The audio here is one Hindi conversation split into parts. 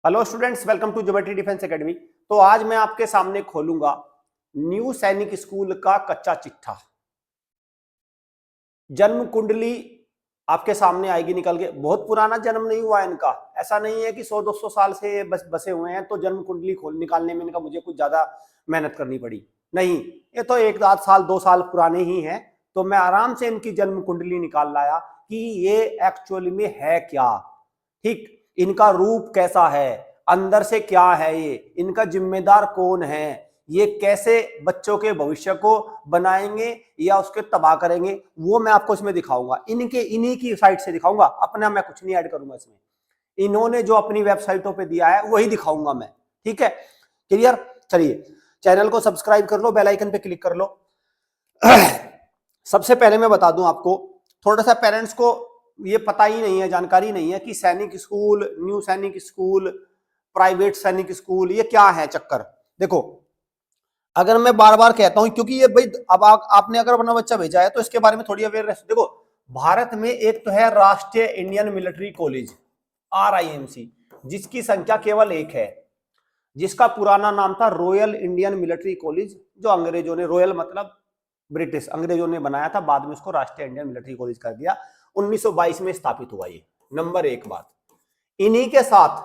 Hello students, welcome to geometry defence academy. तो आज मैं आपके सामने खोलूंगा न्यू सैनिक स्कूल का कच्चा चिट्ठा। जन्म कुंडली आपके सामने आएगी निकल के। बहुत पुराना जन्म नहीं हुआ इनका, ऐसा नहीं है कि 100-200 साल से ये बसे हुए हैं तो जन्म कुंडली खोल निकालने में इनका मुझे कुछ ज्यादा मेहनत करनी पड़ी। नहीं, ये तो 1-2 साल पुराने ही हैं। तो मैं आराम से इनकी जन्म कुंडली निकाल लाया कि ये एक्चुअली में है क्या। ठीक, इनका रूप कैसा है, अंदर से क्या है, ये इनका जिम्मेदार कौन है, ये कैसे बच्चों के भविष्य को बनाएंगे या उसके तबाह करेंगे, वो मैं आपको इसमें दिखाऊंगा। इन्हीं की साइट से दिखाऊंगा, अपना मैं कुछ नहीं ऐड करूंगा इसमें। इन्होंने जो अपनी वेबसाइटों पे दिया है वही दिखाऊंगा मैं। ठीक है, क्लियर। चलिए, चैनल को सब्सक्राइब कर लो, बेल आइकन पे क्लिक कर लो। सबसे पहले मैं बता दूं आपको, थोड़ा सा पेरेंट्स को ये पता ही नहीं है, जानकारी नहीं है कि सैनिक school, new Sainik school, private सैनिक स्कूल, ये क्या है चक्कर। देखो, अगर मैं बार बार कहता हूं, क्योंकि ये भाई अब आपने अगर अपना बच्चा भेजा है तो इसके बारे में थोड़ी अवेयरनेस। देखो, भारत में एक तो है राष्ट्रीय इंडियन मिलिट्री कॉलेज RIMC, जिसकी संख्या केवल एक है, जिसका पुराना नाम था रॉयल इंडियन मिलिट्री कॉलेज, जो अंग्रेजों ने, रॉयल मतलब ब्रिटिश, अंग्रेजों ने बनाया था, बाद में उसको राष्ट्रीय इंडियन मिलिट्री कॉलेज कर दिया। 1922 में स्थापित हुआ ये। नंबर एक बात, इन्हीं के साथ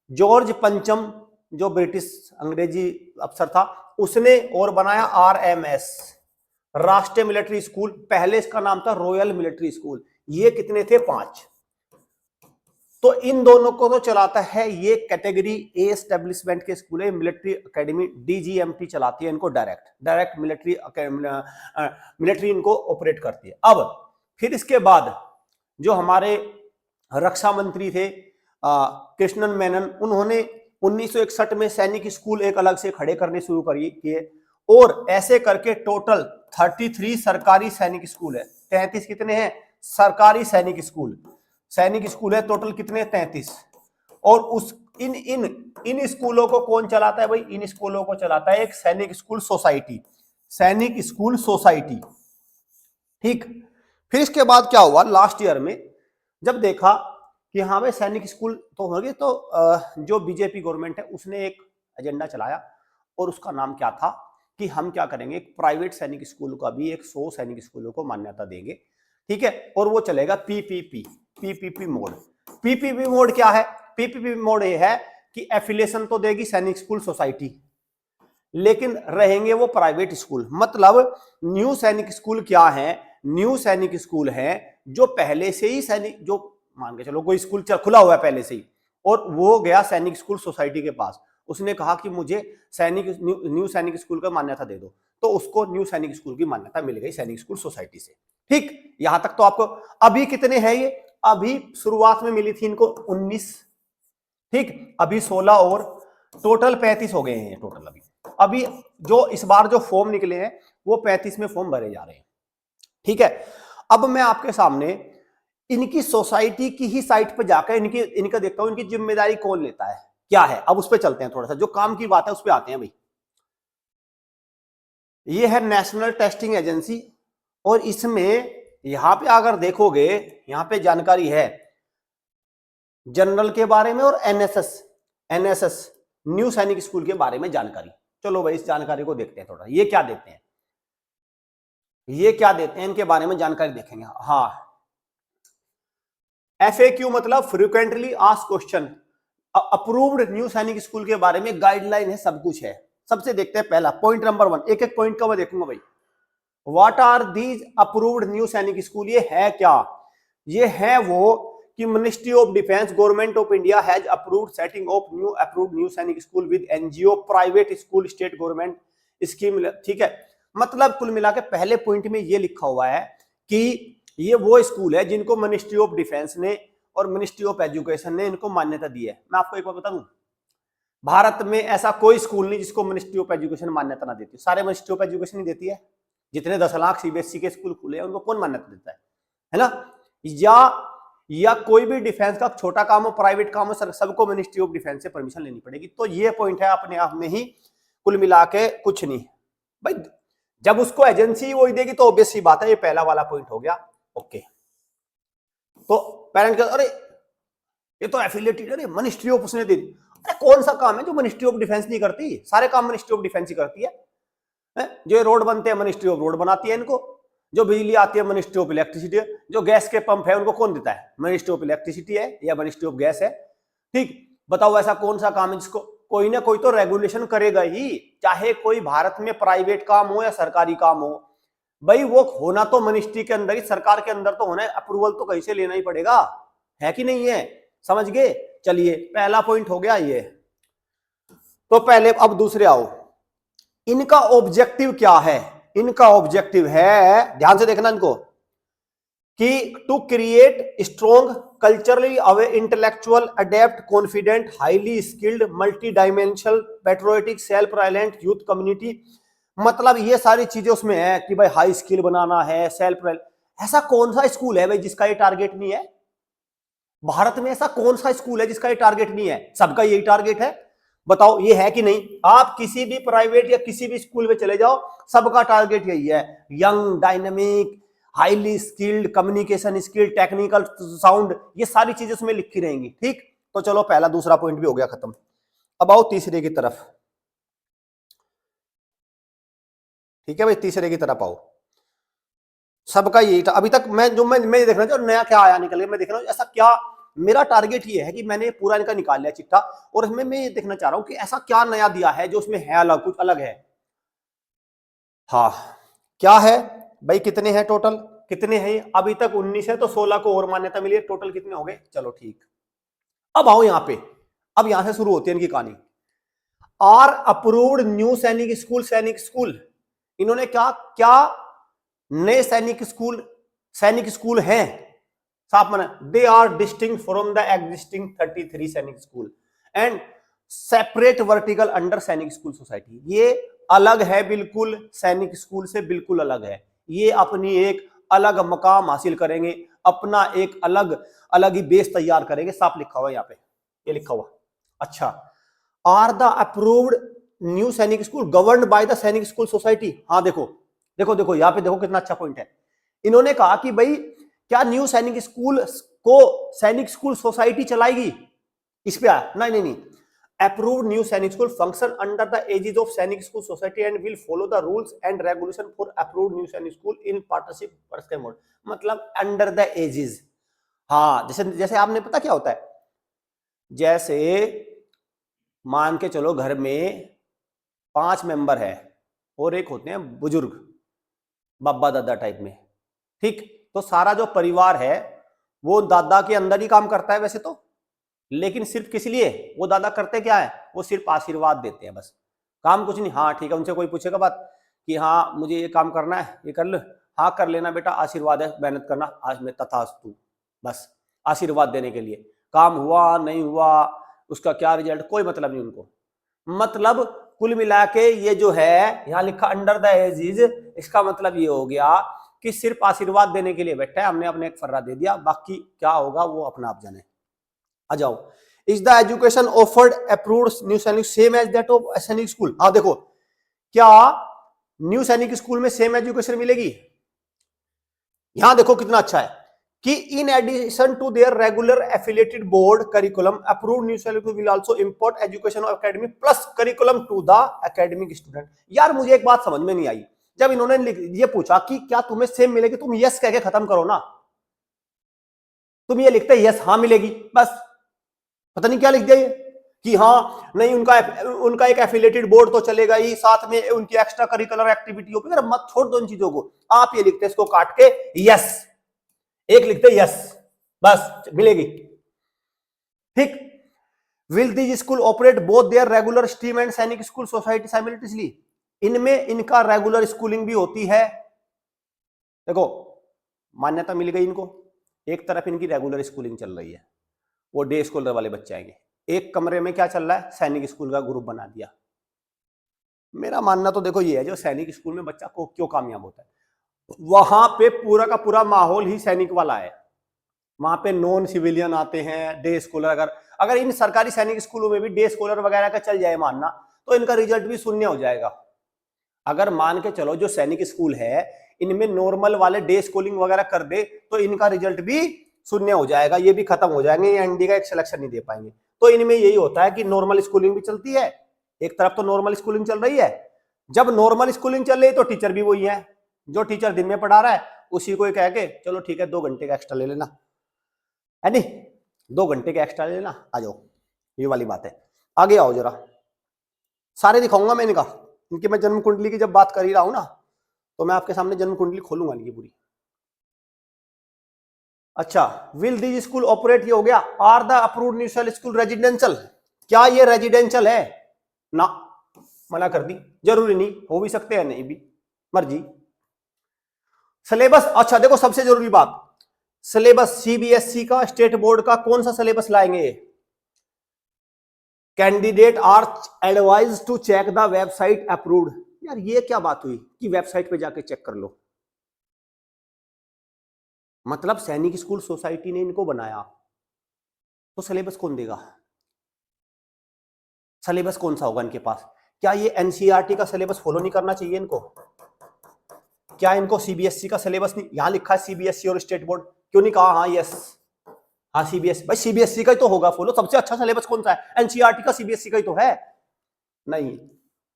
जॉर्ज पंचम, जो ब्रिटिश अंग्रेजी अफसर था, उसने और बनाया RMS, राष्ट्रीय मिलिट्री स्कूल। पहले इसका नाम था रॉयल मिलिट्री स्कूल। ये कितने थे? 5। तो इन दोनों को तो चलाता है ये कैटेगरी ए एस्टेब्लिशमेंट के स्कूल है, मिलिट्री एकेडमी, DGMT चलाती है इनको, डायरेक्ट मिलिट्री इनको ऑपरेट करती है। अब फिर इसके बाद जो हमारे रक्षा मंत्री थे कृष्णन मेनन, उन्होंने 1961 में सैनिक स्कूल एक अलग से खड़े करने शुरू किए, और ऐसे करके टोटल 33 सरकारी सैनिक स्कूल है। 33 कितने हैं? सरकारी सैनिक स्कूल है टोटल कितने? 33। और उस इन स्कूलों को कौन चलाता है भाई? इन स्कूलों को चलाता है एक सैनिक स्कूल सोसाइटी। ठीक, फिर इसके बाद क्या हुआ, लास्ट ईयर में जब देखा कि हाँ भाई सैनिक स्कूल तो हो गए, तो जो बीजेपी गवर्नमेंट है उसने एक एजेंडा चलाया, और उसका नाम क्या था कि हम क्या करेंगे, एक प्राइवेट सैनिक स्कूल का भी 100 सैनिक स्कूलों को मान्यता देंगे। ठीक है, और वो चलेगा पीपीपी मोड। पीपीपी मोड क्या है? पीपीपी मोड ये है कि एफिलिएशन तो देगी सैनिक स्कूल सोसाइटी, लेकिन रहेंगे वो प्राइवेट स्कूल। मतलब न्यू सैनिक स्कूल क्या है? न्यू सैनिक स्कूल है जो पहले से ही सैनिक, जो मान के चलो कोई स्कूल खुला हुआ है पहले से ही, और वो गया सैनिक स्कूल सोसाइटी के पास, उसने कहा कि मुझे न्यू सैनिक स्कूल का मान्यता दे दो, तो उसको न्यू सैनिक स्कूल की मान्यता मिल गई सैनिक स्कूल सोसाइटी से। ठीक, यहां तक तो आपको। अभी कितने हैं ये? अभी शुरुआत में मिली थी इनको 19। ठीक, अभी 16 और टोटल 35 हो गए हैं टोटल। अभी जो इस बार जो फॉर्म निकले हैं वो 35 में फॉर्म भरे जा रहे हैं। ठीक है, अब मैं आपके सामने इनकी सोसाइटी की ही साइट पर जाकर इनका देखता हूं, इनकी जिम्मेदारी कौन लेता है, क्या है। अब उस पर चलते हैं, थोड़ा सा जो काम की बात है उस पर आते हैं भाई। ये है नेशनल टेस्टिंग एजेंसी, और इसमें यहां पे अगर देखोगे, यहां पे जानकारी है जनरल के बारे में और एनएसएस न्यू सैनिक स्कूल के बारे में जानकारी। चलो भाई इस जानकारी को देखते हैं थोड़ा, ये क्या देते हैं, इनके बारे में जानकारी देखेंगे। हाँ, FAQ मतलब frequently asked question, approved new Sainik school के बारे में गाइडलाइन है, सब कुछ है। सबसे देखते हैं पहला पॉइंट नंबर 1, एक एक पॉइंट का मैं देखूंगा भाई। What are these approved new Sainik school? ये है क्या? ये है वो कि ministry of defence, government of India has approved setting of new Sainik school with NGO, private school, state government scheme. ठीक है, मतलब कुल मिला के पहले पॉइंट में ये लिखा हुआ है कि ये वो स्कूल है जिनको मिनिस्ट्री ऑफ डिफेंस ने और मिनिस्ट्री ऑफ एजुकेशन ने इनको मान्यता दी है। मैं आपको एक बार बता दूं, भारत में ऐसा कोई स्कूल नहीं जिसको मिनिस्ट्री ऑफ एजुकेशन मान्यता ना देती। सारे मिनिस्ट्री ऑफ एजुकेशन ही देती है। जितने 10 लाख CBSE के स्कूल खुले हैं उनको कौन मान्यता देता है ना? या कोई भी डिफेंस का छोटा काम हो, प्राइवेट काम हो, सबको मिनिस्ट्री ऑफ डिफेंस से परमिशन लेनी पड़ेगी। तो ये पॉइंट है अपने आप में ही कुल मिला के कुछ नहीं भाई। जब उसको एजेंसी वही देगी तो ऑब्वियस सी बात है, ये पहला वाला पॉइंट हो गया। ओके, तो पेरेंट का अरे ये तो एफिलिएटेड है, मिनिस्ट्री ऑफ उसने दे दी। कौन सा काम है जो मिनिस्ट्री ऑफ डिफेंस नहीं करती? सारे काम मिनिस्ट्री ऑफ डिफेंस ही करती है। जो रोड बनते हैं मिनिस्ट्री ऑफ रोड बनाती है इनको, जो बिजली आती है मिनिस्ट्री ऑफ इलेक्ट्रिसिटी है, जो गैस के पंप है उनको कौन देता है? मिनिस्ट्री ऑफ इलेक्ट्रिसिटी है या मिनिस्ट्री ऑफ गैस है। ठीक, बताओ ऐसा कौन सा काम है जिसको कोई ना कोई तो रेगुलेशन करेगा ही, चाहे कोई भारत में प्राइवेट काम हो या सरकारी काम हो भाई, वो होना तो मिनिस्ट्री के अंदर ही, सरकार के अंदर तो होना है, अप्रूवल तो कहीं से लेना ही पड़ेगा, है कि नहीं है? समझ गए? चलिए पहला पॉइंट हो गया ये। तो पहले अब दूसरे आओ, इनका ऑब्जेक्टिव क्या है? इनका ऑब्जेक्टिव है, ध्यान से देखना इनको, कि to create strong culturally aware intellectual adept confident highly skilled multi dimensional patriotic self reliant youth community. मतलब ये सारी चीजें उसमें है कि भाई हाई स्किल बनाना है, सेल्फ। ऐसा कौन सा स्कूल है भाई जिसका ये टारगेट नहीं है? भारत में ऐसा कौन सा स्कूल है जिसका ये टारगेट नहीं है? सबका यही टारगेट है, बताओ ये है कि नहीं? आप किसी भी प्राइवेट या किसी भी स्कूल में चले जाओ, सबका टारगेट यही है, young dynamic highly skilled communication skill technical sound, ये सारी चीजें उसमें लिखी रहेंगी। ठीक, तो चलो पहला दूसरा पॉइंट भी हो गया खत्म। अब आओ तीसरे की तरफ। ठीक है भाई, तीसरे की तरफ आओ। सबका यही था अभी तक, मैं देख रहा हूं नया क्या आया निकल के, मैं देख रहा हूं ऐसा क्या। मेरा टारगेट ये है कि मैंने पूरा इनका निकाल लिया चिट्ठा, और इसमें मैं ये देखना चाह रहा हूं कि ऐसा क्या नया दिया है जो उसमें है अलग, कुछ अलग है। हाँ, क्या है भाई? कितने हैं टोटल? कितने हैं? अभी तक 19 है, तो 16 को और मान्यता मिली है, टोटल कितने हो गए? चलो ठीक। अब आओ यहां पे, अब यहां से शुरू होती है इनकी कहानी। Are approved new Sainik school, Sainik school इन्होंने क्या क्या नए सैनिक स्कूल हैं, साफ माना, they are distinct from the existing 33 Sainik school and separate vertical under Sainik school society. ये अलग है बिल्कुल, सैनिक स्कूल से बिल्कुल अलग है। ये अपनी एक अलग मकाम हासिल करेंगे, अपना एक अलग ही बेस तैयार करेंगे। साफ लिखा हुआ यहाँ पे, ये लिखा हुआ। अच्छा, are the approved new Sainik school governed by the सैनिक स्कूल सोसाइटी। हाँ देखो देखो देखो, यहाँ पे देखो कितना अच्छा पॉइंट है। इन्होंने कहा कि भाई क्या न्यू सैनिक स्कूल को सैनिक स्कूल सोसाइटी चलाएगी? इस पे आया, नहीं नहीं नहीं, approved new सैनिक school function under the aegis of सैनिक school society and will follow the rules and regulation for approved new सैनिक स्कूल in partnership mode। मतलब under the aegis। हाँ, जैसे आपने पता क्या होता है, जैसे मान के चलो घर में 5 मेंबर है और एक होते हैं बुजुर्ग, बाबा दादा टाइप में। ठीक, तो सारा जो परिवार है वो दादा के अंदर ही काम करता है वैसे तो, लेकिन सिर्फ किस लिए? वो दादा करते क्या है? वो सिर्फ आशीर्वाद देते हैं, बस, काम कुछ नहीं। हाँ ठीक है, उनसे कोई पूछेगा बात कि हाँ मुझे ये काम करना है, ये कर लो, हाँ कर लेना बेटा, आशीर्वाद है, मेहनत करना, आज में तथास्तु, बस आशीर्वाद देने के लिए। काम हुआ नहीं हुआ, उसका क्या रिजल्ट, कोई मतलब नहीं उनको। मतलब कुल मिला के ये जो है यहाँ लिखा अंडर द एजिज, इसका मतलब ये हो गया कि सिर्फ आशीर्वाद देने के लिए बैठा है, हमने अपने एक फर्रा दे दिया, बाकी क्या होगा वो अपना आप जाने। आ जाओ, is the education offered approved new सैनिक सेम एज दैट ऑफ सैनिक स्कूल। हाँ देखो, क्या न्यू सैनिक स्कूल में सेम एजुकेशन मिलेगी? यहां देखो कितना अच्छा है कि in addition to their regular affiliated board curriculum approved new Sainik will also import education of academy plus curriculum to the academic student. यार मुझे एक बात समझ में नहीं आई, जब इन्होंने ये पूछा कि क्या तुम्हें सेम मिलेगी, तुम यस कह के खत्म करो ना। तुम ये लिखते यस हाँ मिलेगी, बस, पता नहीं क्या लिख दिया ये कि हाँ नहीं, उनका एक एफिलिएटेड बोर्ड तो चलेगा ही, साथ में उनकी एक्स्ट्रा करिकुलर एक्टिविटी होगी। मत छोड़ दो इन चीजों को, आप ये लिखते इसको काट के यस, एक लिखते यस, बस मिलेगी। ठीक, will this school operate both there regular stream and सैनिक स्कूल सोसाइटी साइमल्टेनियसली। इनमें इनका रेगुलर स्कूलिंग भी होती है। देखो मान्यता मिल गई इनको, एक तरफ इनकी रेगुलर स्कूलिंग चल रही है, वो डे स्कॉलर वाले बच्चे आएंगे, एक कमरे में क्या चल रहा है, सैनिक स्कूल का ग्रुप बना दिया। मेरा मानना तो देखो ये है, जो सैनिक स्कूल में बच्चा को क्यों कामयाब होता है, वहां पे पूरा का पूरा माहौल ही सैनिक वाला है। वहां पे नॉन सिविलियन आते हैं, डे स्कॉलर। अगर इन सरकारी सैनिक स्कूलों में भी डे स्कॉलर वगैरह का चल जाए मानना, तो इनका रिजल्ट भी शून्य हो जाएगा। अगर मान के चलो जो सैनिक स्कूल है इनमें नॉर्मल वाले डे स्कूलिंग वगैरह कर दे, तो इनका रिजल्ट भी शून्य हो जाएगा, ये भी खत्म हो जाएंगे, ये एनडी का एक सिलेक्शन नहीं दे पाएंगे। तो इनमें यही होता है कि नॉर्मल स्कूलिंग भी चलती है, एक तरफ तो नॉर्मल स्कूलिंग चल रही है, जब नॉर्मल स्कूलिंग चल रही है तो टीचर भी वही है, जो टीचर दिन में पढ़ा रहा है उसी को कह के चलो ठीक है 2 घंटे का एक्स्ट्रा ले लेना, है नहीं, 2 घंटे का एक्स्ट्रा ले लेना, आ जाओ, ये वाली बात है। आगे आओ जरा, सारे दिखाऊंगा मैं इनका, इनकी मैं जन्म कुंडली की जब बात कर ही रहा हूं ना, तो मैं आपके सामने जन्म कुंडली खोलूंगा इनकी पूरी। अच्छा, विल दिस स्कूल ऑपरेट, ये हो गया, are the approved new school residential, क्या ये रेजिडेंशियल है ना, मना कर दी, जरूरी नहीं, हो भी सकते हैं नहीं भी, मर्जी। सिलेबस, अच्छा देखो सबसे जरूरी बात, सिलेबस सीबीएसई का, स्टेट बोर्ड का कौन सा सिलेबस लाएंगे, candidate are advise to check the website approved, यार ये क्या बात हुई कि वेबसाइट पे जाके चेक कर लो, मतलब सैनिक स्कूल सोसाइटी ने इनको बनाया, तो सिलेबस कौन देगा, सिलेबस कौन सा होगा इनके पास, क्या ये एनसीईआरटी का सिलेबस फॉलो नहीं करना चाहिए इनको, क्या इनको सीबीएसई का सिलेबस नहीं, यहां लिखा है सीबीएसई और स्टेट बोर्ड, क्यों नहीं कहा हाँ यस, हाँ सीबीएसई, भाई सीबीएसई का ही तो होगा फॉलो, सबसे अच्छा सिलेबस कौन सा है, एनसीईआरटी का, सीबीएसई का ही तो है, नहीं,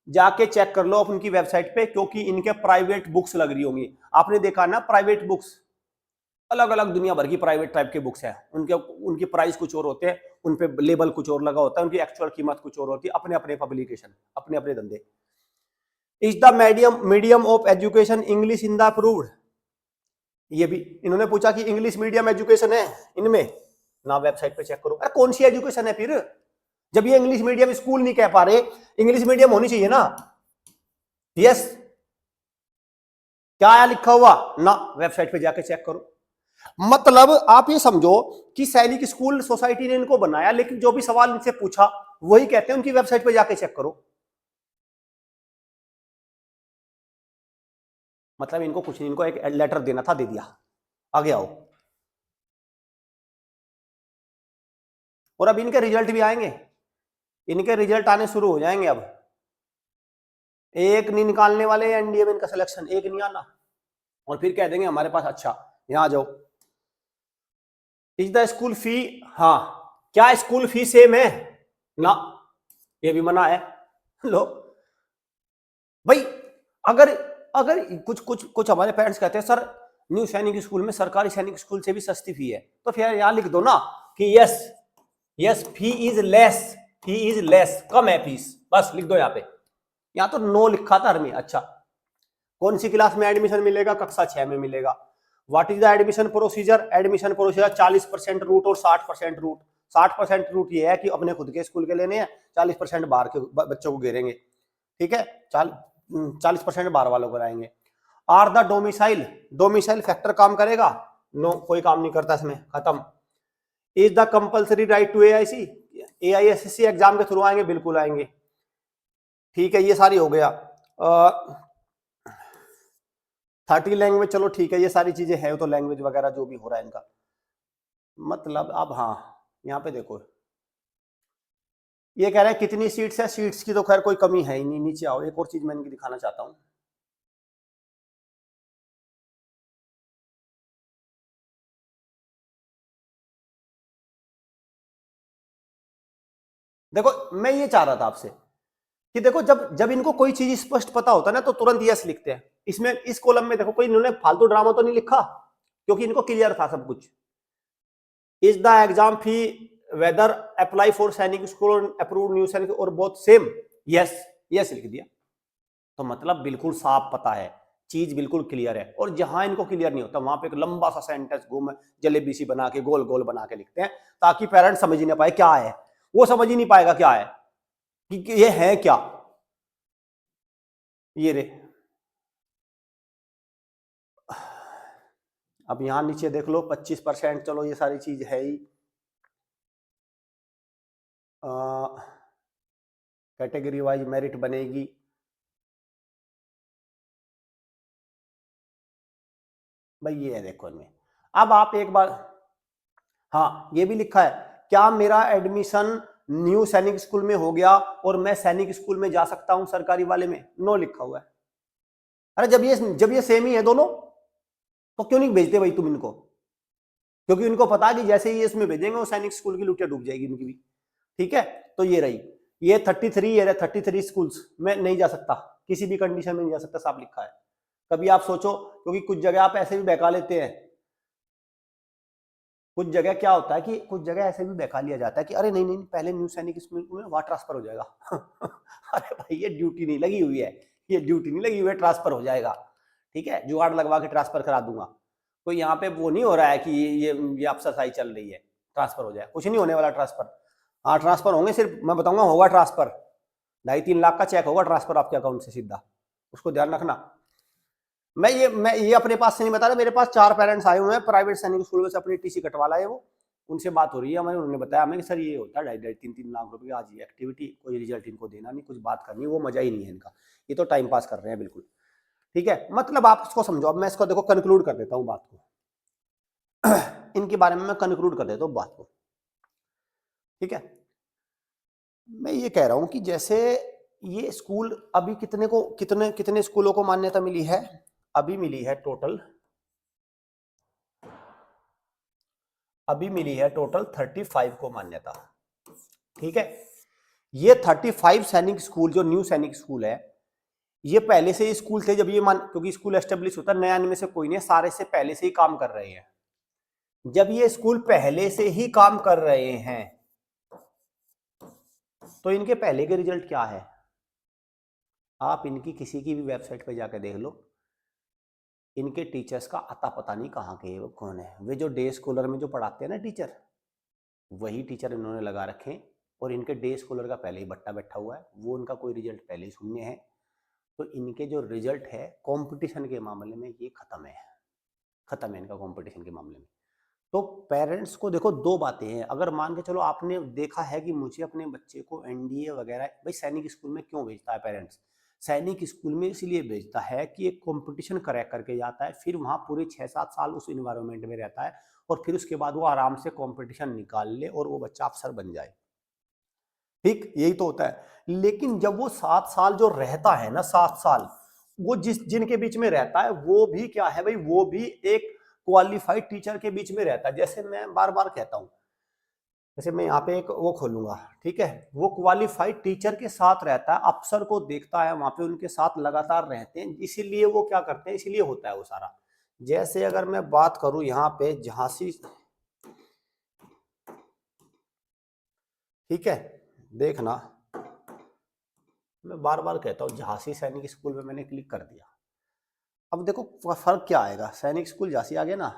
जाके चेक कर लो आप उनकी वेबसाइट पे, क्योंकि इनके प्राइवेट बुक्स लग रही होंगी, आपने देखा ना प्राइवेट बुक्स, अलग अलग दुनिया भर की प्राइवेट टाइप के बुक्स हैं, उनके प्राइस कुछ और होते हैं, उन पे लेबल कुछ और लगा होता है, उनकी एक्चुअल कीमत कुछ और होती है, अपने अपने पब्लिकेशन, अपने अपने धंधे। Is the medium of education English in the approved, ये भी इन्होंने पूछा कि इंग्लिश मीडियम एजुकेशन है इनमें ना, वेबसाइट पे चेक करो, अरे कौन सी एजुकेशन है फिर, जब ये इंग्लिश मीडियम स्कूल नहीं कह पा रहे, इंग्लिश मीडियम होनी चाहिए ना, यस, क्या आया लिखा हुआ ना, वेबसाइट पे जाके चेक करो, मतलब आप ये समझो कि सैनिक स्कूल सोसाइटी ने इनको बनाया, लेकिन जो भी सवाल इनसे पूछा वही कहते हैं उनकी वेबसाइट पे जाके चेक करो, मतलब इनको कुछ नहीं, इनको एक लेटर देना था, दे दिया, आगे आओ, और अब इनके रिजल्ट भी आएंगे, इनके रिजल्ट आने शुरू हो जाएंगे, अब एक नहीं निकालने वाले एनडीए में इनका सिलेक्शन, एक नहीं आना, और फिर कह देंगे हमारे पास, अच्छा यहां आ जाओ, इज द स्कूल फी, हाँ क्या स्कूल फी सेम है ना, ये भी मना है, लो भाई, अगर अगर कुछ कुछ कुछ हमारे पेरेंट्स कहते हैं सर न्यू सैनिक स्कूल में सरकारी सैनिक स्कूल से भी सस्ती फी है, तो फिर यहां लिख दो ना कि yes yes fee is less, fee is less, कम है फीस, बस लिख दो यहाँ पे, यहाँ तो नो लिखा था में, अच्छा कौन सी क्लास में एडमिशन मिलेगा, कक्षा 6 में मिलेगा, what is the admission procedure, admission procedure 40% route और 60% रूट, 60% रूट ये है कि अपने खुद के स्कूल के लेने हैं, 40% बाहर के बच्चों को घेरेंगे, ठीक है, 40% बाहर वालों को कराएंगे। Are the domicile, domicile factor काम करेगा, नो कोई काम नहीं करता इसमें, खत्म। Is the compulsory right to AIC, AISC exam के थ्रू आएंगे, बिल्कुल आएंगे, ठीक है, ये सारी हो गया। 30 लैंग्वेज, चलो ठीक है, ये सारी चीजें है तो लैंग्वेज वगैरह जो भी हो रहा है इनका, मतलब अब हाँ यहाँ पे देखो, ये कह रहे हैं कितनी सीट्स है, सीट्स की तो खैर कोई कमी है ही नहीं, नीचे आओ, एक और चीज मैं इनकी दिखाना चाहता हूँ, देखो मैं ये चाह रहा था आपसे कि देखो जब जब इनको कोई चीज स्पष्ट पता होता है ना तो तुरंत यस लिखते हैं, इसमें इस कॉलम में देखो कोई इन्होंने फालतू ड्रामा तो नहीं लिखा, क्योंकि इनको क्लियर था सब कुछ। Is the exam fee whether apply for Sainik school approved new Sainik और बोथ सेम, यस यस लिख दिया, तो मतलब बिल्कुल साफ पता है, चीज बिल्कुल क्लियर है, और जहां इनको क्लियर नहीं होता वहां पे एक लंबा सा सेंटेंस घूम जलेबी सी बना के गोल गोल बना के लिखते हैं, ताकि पेरेंट्स समझ ही नहीं पाए क्या है, वो समझ ही नहीं पाएगा क्या है कि ये है क्या, ये रे, अब यहां नीचे देख लो 25%, चलो ये सारी चीज है ही, कैटेगरी वाइज मेरिट बनेगी, भाई ये है देखो इनमें, अब आप एक बार, हाँ ये भी लिखा है, क्या मेरा एडमिशन न्यू सैनिक स्कूल में हो गया और मैं सैनिक स्कूल में जा सकता हूं सरकारी वाले में, नो लिखा हुआ है, अरे जब ये सेम ही है दोनों तो क्यों नहीं भेजते भाई तुम इनको, क्योंकि उनको पता है कि जैसे ही ये इसमें भेजेंगे वो सैनिक स्कूल की लुटिया डूब जाएगी इनकी भी, ठीक है, तो ये रही, ये 33 है, 33 स्कूल्स में नहीं जा सकता, किसी भी कंडीशन में नहीं जा सकता, साफ लिखा है। कभी आप सोचो, क्योंकि कुछ जगह आप ऐसे भी बहका लेते हैं, कुछ जगह क्या होता है कि कुछ जगह ऐसे भी बहका लिया जाता है कि अरे नहीं नहीं पहले न्यू सैनिक स्कूल में वहां ट्रांसफर हो जाएगा। अरे भाई ये ड्यूटी नहीं लगी हुई है, ये ड्यूटी नहीं लगी हुई है, ट्रांसफर हो जाएगा, ठीक है, जुगाड़ लगवा के ट्रांसफर करा दूंगा। कोई यहाँ पे वो नहीं हो रहा है कि ये अफसरशाही चल रही है, ट्रांसफर हो जाए, कुछ नहीं होने वाला ट्रांसफर। हाँ ट्रांसफर होंगे, सिर्फ मैं बताऊंगा होगा ट्रांसफर, 2.5-3 लाख का चेक होगा ट्रांसफर आपके अकाउंट से सीधा, उसको ध्यान रखना। मैं ये अपने पास से नहीं बता रहा, मेरे पास 4 पेरेंट्स आए हुए हैं प्राइवेट सैनिक स्कूल में से, अपनी टीसी कटवा लाए वो, उनसे बात हो रही है हमारी, उन्होंने बताया हमें कि सर ये होता है 2.5-3 लाख रुपए आज ये एक्टिविटी, कोई रिजल्ट इनको देना नहीं, कुछ बात करनी, वो मजा ही नहीं है इनका, ये तो टाइम पास कर रहे हैं बिल्कुल। ठीक है, मतलब आप इसको समझो। अब मैं इसको देखो कंक्लूड कर देता हूँ बात को, इनके बारे में मैं कंक्लूड कर देता हूँ बात को। ठीक है, मैं ये कह रहा हूं कि जैसे ये स्कूल अभी कितने स्कूलों को मान्यता मिली है, अभी मिली है टोटल, अभी मिली है टोटल 35 को मान्यता। ठीक है, ये 35 सैनिक स्कूल, जो न्यू सैनिक स्कूल है, ये पहले से ही स्कूल थे जब ये क्योंकि स्कूल एस्टेब्लिश होता है नया, इनमें से कोई नहीं, सारे से पहले से ही काम कर रहे हैं। जब ये स्कूल पहले से ही काम कर रहे हैं तो इनके पहले के रिजल्ट क्या है, आप इनकी किसी की भी वेबसाइट पे जाकर देख लो, इनके टीचर्स का अता पता नहीं कहाँ के वो कौन है, वे जो डे स्कॉलर में जो पढ़ाते हैं ना टीचर, वही टीचर इन्होंने लगा रखे हैं, और इनके डे स्कॉलर का पहले ही बट्टा बैठा हुआ है, वो उनका कोई रिजल्ट पहले ही शून्य है। तो इनके जो रिजल्ट है कंपटीशन के मामले में ये खत्म है, खत्म है इनका कंपटीशन के मामले में। तो पेरेंट्स को देखो, दो बातें हैं, अगर मान के चलो आपने देखा है कि मुझे अपने बच्चे को एनडीए वगैरह, भाई सैनिक स्कूल में क्यों भेजता है पेरेंट्स, सैनिक स्कूल में इसलिए भेजता है कि एक कंपटीशन क्रैक करके जाता है, फिर वहाँ पूरे 6-7 साल उस इन्वायरमेंट में रहता है, और फिर उसके बाद वो आराम से कंपटीशन निकाल ले और वो बच्चा अफसर बन जाए। ठीक, यही तो होता है। लेकिन जब वो 7 साल जो रहता है ना, 7 साल, वो जिनके बीच में रहता है वो भी क्या है भाई, वो भी एक क्वालिफाइड टीचर के बीच में रहता है। जैसे मैं बार बार कहता हूं, जैसे मैं यहाँ पे एक वो खोलूंगा, ठीक है, वो क्वालिफाइड टीचर के साथ रहता है, अफसर को देखता है, वहां पे उनके साथ लगातार रहते हैं, इसीलिए वो क्या करते हैं, इसीलिए होता है वो सारा। जैसे अगर मैं बात करूं यहाँ पे झांसी, ठीक है, देखना, मैं बार बार कहता हूँ झांसी सैनिक स्कूल में मैंने क्लिक कर दिया, अब देखो फर्क क्या आएगा, सैनिक स्कूल झांसी आ गया ना,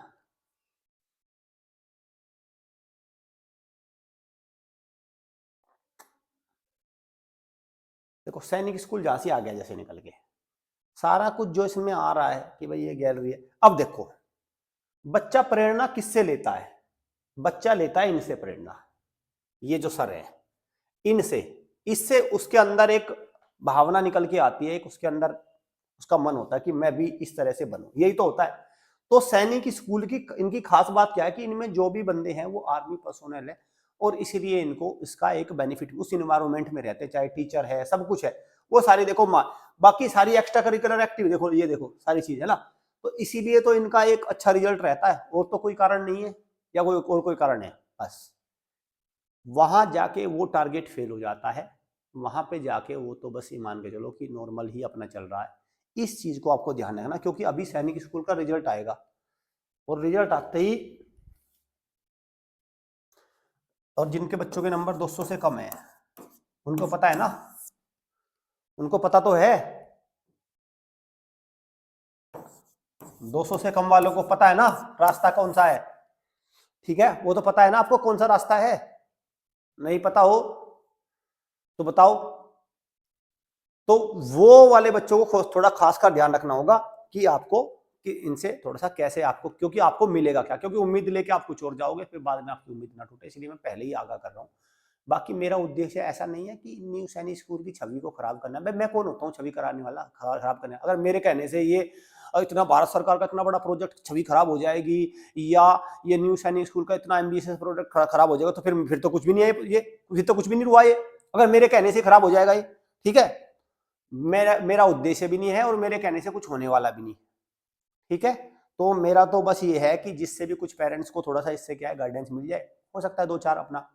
देखो सैनिक स्कूल झांसी आ गया जैसे निकल के, सारा कुछ जो इसमें आ रहा है कि भाई ये गैलरी है। अब देखो बच्चा प्रेरणा किससे लेता है, बच्चा लेता है इनसे प्रेरणा, ये जो सर है इनसे, इससे उसके अंदर एक भावना निकल के आती है, एक उसके अंदर उसका मन होता है कि मैं भी इस तरह से बनूं, यही तो होता है। तो सैनिक स्कूल की इनकी खास बात क्या है कि इनमें जो भी बंदे हैं वो आर्मी पर्सोनल है, और इसीलिए इनको इसका एक बेनिफिट, उस इन्वायरमेंट में रहते हैं, चाहे टीचर है, सब कुछ है, वो सारी देखो बाकी सारी एक्स्ट्रा करिकुलर एक्टिविटी देखो, ये देखो सारी चीज है ना, तो इसीलिए तो इनका एक अच्छा रिजल्ट रहता है, और तो कोई कारण नहीं है, या कोई कारण है, बस वहां जाके वो टारगेट फेल हो जाता है, वहां पे जाके वो तो बस ये मान के चलो कि नॉर्मल ही अपना चल रहा है। इस चीज को आपको ध्यान रखना, क्योंकि अभी सैनिक स्कूल का रिजल्ट आएगा, और रिजल्ट आते ही, और जिनके बच्चों के नंबर 200 से कम है उनको पता है ना, उनको पता तो है, 200 से कम वालों को पता है ना रास्ता कौन सा है, ठीक है, वो तो पता है ना आपको कौन सा रास्ता है, नहीं पता हो तो बताओ। तो वो वाले बच्चों को थोड़ा खास कर ध्यान रखना होगा कि आपको, कि इनसे थोड़ा सा कैसे आपको, क्योंकि आपको मिलेगा क्या, क्योंकि उम्मीद लेके आप कुछ और जाओगे, फिर बाद में आपकी उम्मीद ना टूटे, इसलिए मैं पहले ही आगाह कर रहा हूँ। बाकी मेरा उद्देश्य ऐसा नहीं है कि न्यू सैनिक स्कूल की छवि को खराब करना, मैं कौन होता हूँ छवि कराने वाला, खराब करने, अगर मेरे कहने से ये इतना भारत सरकार का इतना बड़ा प्रोजेक्ट छवि खराब हो जाएगी, या ये न्यू सैनिक स्कूल का इतना एम्बिशियस प्रोजेक्ट खराब हो जाएगा, तो फिर तो कुछ भी नहीं है, ये फिर तो कुछ भी नहीं हुआ ये, अगर मेरे कहने से खराब हो जाएगा ये, ठीक है, मेरा उद्देश्य भी नहीं है, और मेरे कहने से कुछ होने वाला भी नहीं, ठीक है। तो मेरा तो बस ये है कि जिससे भी कुछ पेरेंट्स को थोड़ा सा इससे क्या है गाइडेंस मिल जाए, हो सकता है 2-4 अपना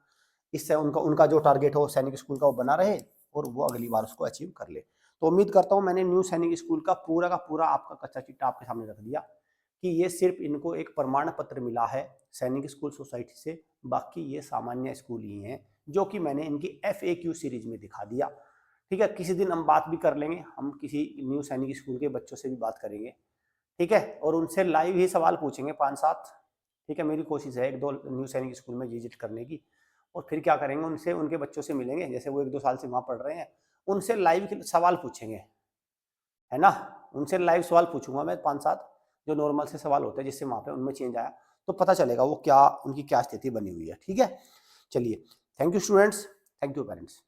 इससे उनका उनका जो टारगेट हो सैनिक स्कूल का वो बना रहे और वो अगली बार उसको अचीव कर ले। तो उम्मीद करता हूँ मैंने न्यू सैनिक स्कूल का पूरा आपका कच्चा चिट्ठा आपके सामने रख दिया कि ये सिर्फ इनको एक प्रमाण पत्र मिला है सैनिक स्कूल सोसाइटी से, बाकी ये सामान्य स्कूल ही हैं, जो कि मैंने इनकी FAQ सीरीज में दिखा दिया। ठीक है, किसी दिन हम बात भी कर लेंगे, हम किसी न्यू सैनिक स्कूल के बच्चों से भी बात करेंगे, ठीक है, और उनसे लाइव ही सवाल पूछेंगे 5-7। ठीक है, मेरी कोशिश है 1-2 न्यू सैनिक स्कूल में विजिट करने की, और फिर क्या करेंगे, उनसे उनके बच्चों से मिलेंगे, जैसे वो 1-2 साल से वहाँ पढ़ रहे हैं, उनसे लाइव सवाल पूछेंगे, है ना, उनसे लाइव सवाल पूछूंगा मैं 5-7 जो नॉर्मल से सवाल होते हैं जिससे वहाँ पे उनमें चेंज आया, तो पता चलेगा वो क्या उनकी क्या स्थिति बनी हुई है। ठीक है, चलिए, thank you students, thank you parents.